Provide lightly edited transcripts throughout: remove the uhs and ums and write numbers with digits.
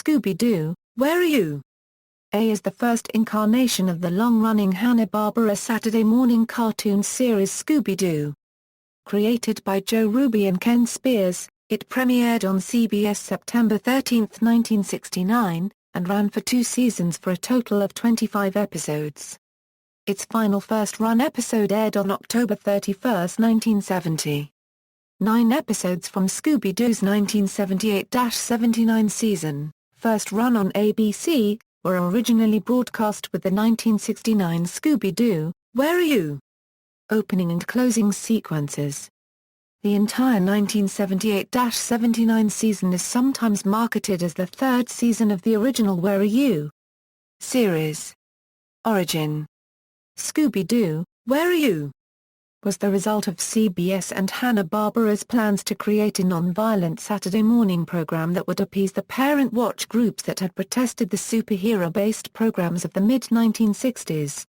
Scooby-Doo, Where Are You? A is the first incarnation of the long-running Hanna-Barbera Saturday morning cartoon series Scooby-Doo. Created by Joe Ruby and Ken Spears, it premiered on CBS September 13, 1969, and ran for 2 seasons for a total of 25 episodes. Its final first-run episode aired on October 31, 1970. 9 episodes from Scooby-Doo's 1978-79 season, first run on ABC, were originally broadcast with the 1969 Scooby-Doo, Where Are You? Opening and closing sequences. The entire 1978-79 season is sometimes marketed as the third season of the original Where Are You? Series. Origin. Scooby-Doo, Where Are You? Was the result of CBS and Hanna-Barbera's plans to create a non-violent Saturday morning program that would appease the parent watch groups that had protested the superhero-based programs of the mid-1960s.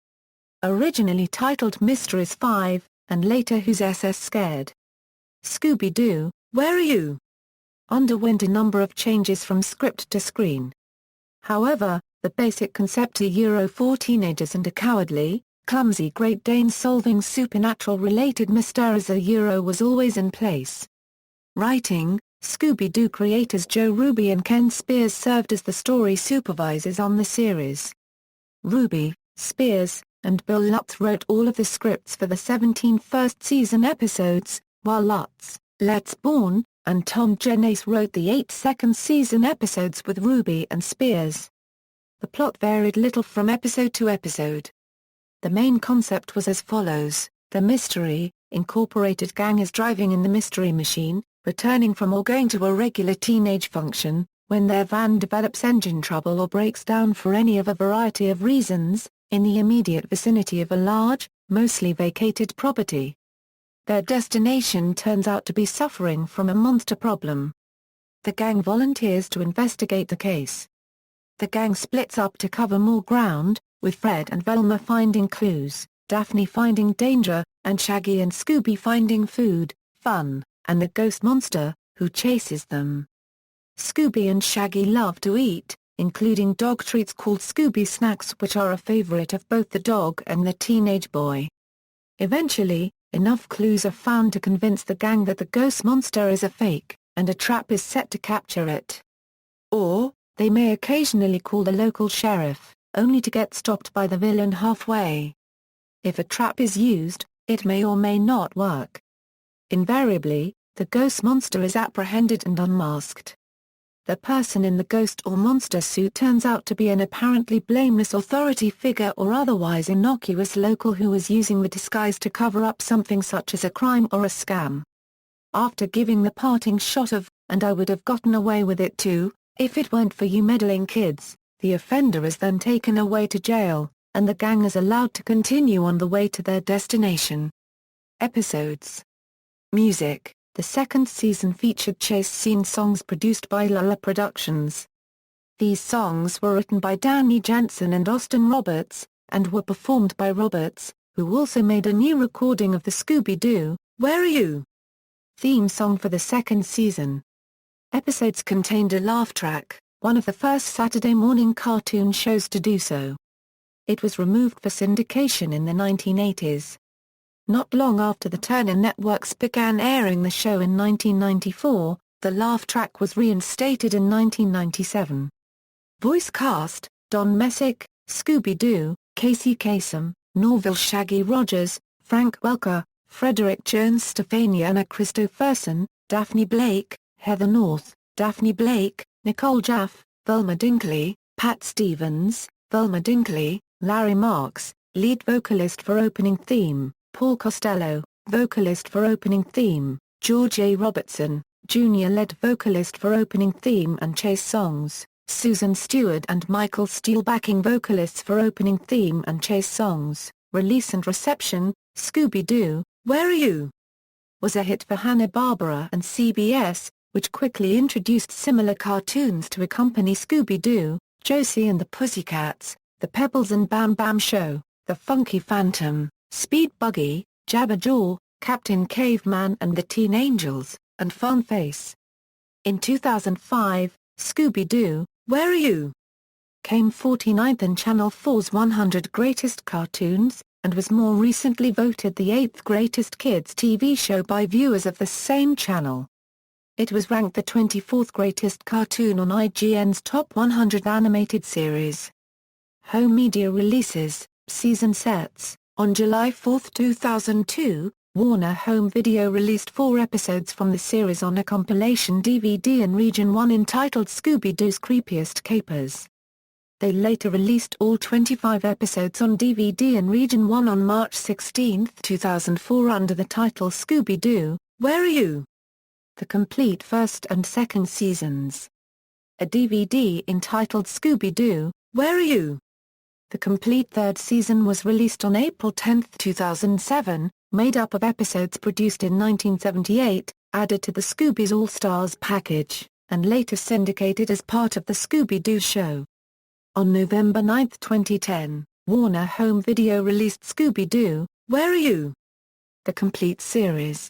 Originally titled Mysteries 5, and later Who's SS Scared? Scooby-Doo, Where Are You? Underwent a number of changes from script to screen. However, the basic concept for teenagers and a cowardly, clumsy Great Dane solving supernatural-related mysteries was always in place. Writing, Scooby-Doo creators Joe Ruby and Ken Spears served as the story supervisors on the series. Ruby, Spears, and Bill Lutz wrote all of the scripts for the 17 first-season episodes, while Lutz, Let's Born, and Tom Genace wrote the 8 second-season episodes with Ruby and Spears. The plot varied little from episode to episode. The main concept was as follows: the Mystery, Incorporated gang is driving in the Mystery Machine, returning from or going to a regular teenage function, when their van develops engine trouble or breaks down for any of a variety of reasons, in the immediate vicinity of a large, mostly vacated property. Their destination turns out to be suffering from a monster problem. The gang volunteers to investigate the case. The gang splits up to cover more ground, with Fred and Velma finding clues, Daphne finding danger, and Shaggy and Scooby finding food, fun, and the ghost monster, who chases them. Scooby and Shaggy love to eat, including dog treats called Scooby Snacks, which are a favorite of both the dog and the teenage boy. Eventually, enough clues are found to convince the gang that the ghost monster is a fake, and a trap is set to capture it. Or, they may occasionally call the local sheriff, only to get stopped by the villain halfway. If a trap is used, it may or may not work. Invariably, the ghost monster is apprehended and unmasked. The person in the ghost or monster suit turns out to be an apparently blameless authority figure or otherwise innocuous local who is using the disguise to cover up something such as a crime or a scam. After giving the parting shot of, "And I would have gotten away with it too, if it weren't for you meddling kids," the offender is then taken away to jail, and the gang is allowed to continue on the way to their destination. Episodes. Music. The second season featured chase scene songs produced by Laff-A Productions. These songs were written by Danny Jansen and Austin Roberts, and were performed by Roberts, who also made a new recording of the Scooby-Doo, Where Are You? Theme song for the second season. Episodes contained a laugh track, one of the first Saturday morning cartoon shows to do so. It was removed for syndication in the 1980s. Not long after the Turner Networks began airing the show in 1994, the laugh track was reinstated in 1997. Voice cast: Don Messick, Scooby-Doo, Casey Kasem, Norville Shaggy Rogers, Frank Welker, Frederick Jones Stefania Christopherson, Daphne Blake, Heather North, Daphne Blake, Nicole Jaffe, Velma Dinkley, Pat Stevens, Velma Dinkley, Larry Marks, lead vocalist for opening theme, Paul Costello, vocalist for opening theme, George A. Robertson, Jr. lead vocalist for opening theme and chase songs, Susan Stewart and Michael Steele backing vocalists for opening theme and chase songs. Release and reception: Scooby-Doo, Where Are You? Was a hit for Hanna-Barbera and CBS, which quickly introduced similar cartoons to accompany Scooby-Doo, Josie and the Pussycats, The Pebbles and Bam Bam Show, The Funky Phantom, Speed Buggy, Jabberjaw, Captain Caveman and the Teen Angels, and Funface. In 2005, Scooby-Doo, Where Are You? Came 49th in Channel 4's 100 Greatest Cartoons, and was more recently voted the 8th greatest kids' TV show by viewers of the same channel. It was ranked the 24th greatest cartoon on IGN's Top 100 Animated Series. Home media releases, season sets. On July 4, 2002, Warner Home Video released 4 episodes from the series on a compilation DVD in Region 1 entitled Scooby-Doo's Creepiest Capers. They later released all 25 episodes on DVD in Region 1 on March 16, 2004 under the title Scooby-Doo, Where Are You? The complete first and second seasons. A DVD entitled Scooby-Doo, Where Are You? The complete third season was released on April 10, 2007, made up of episodes produced in 1978, added to the Scooby's All-Stars package, and later syndicated as part of the Scooby-Doo Show. On November 9, 2010, Warner Home Video released Scooby-Doo, Where Are You? The complete series.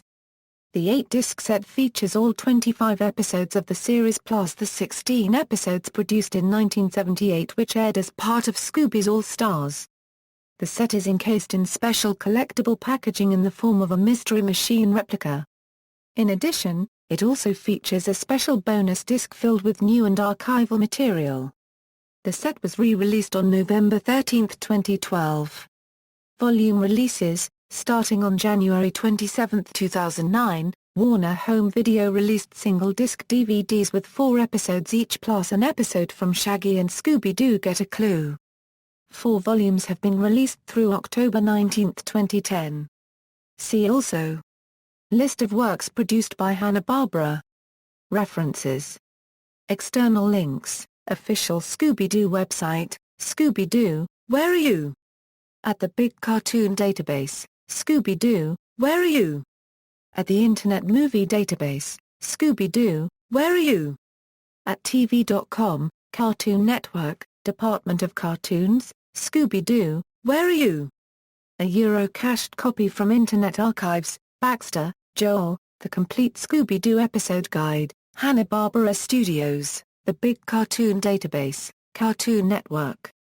The 8-disc set features all 25 episodes of the series plus the 16 episodes produced in 1978 which aired as part of Scooby's All-Stars. The set is encased in special collectible packaging in the form of a Mystery Machine replica. In addition, it also features a special bonus disc filled with new and archival material. The set was re-released on November 13, 2012. Volume releases. Starting on January 27, 2009, Warner Home Video released single-disc DVDs with 4 episodes each plus an episode from Shaggy and Scooby-Doo Get a Clue. 4 volumes have been released through October 19, 2010. See also: List of works produced by Hanna-Barbera. References. External links. Official Scooby-Doo website, Scooby-Doo, Where Are You? At the Big Cartoon Database, Scooby-Doo, Where Are You? At the Internet Movie Database, Scooby-Doo, Where Are You? At TV.com, Cartoon Network, Department of Cartoons, Scooby-Doo, Where Are You? A Eurocached copy from Internet Archives, Baxter, Joel, The Complete Scooby-Doo Episode Guide, Hanna-Barbera Studios, The Big Cartoon Database, Cartoon Network.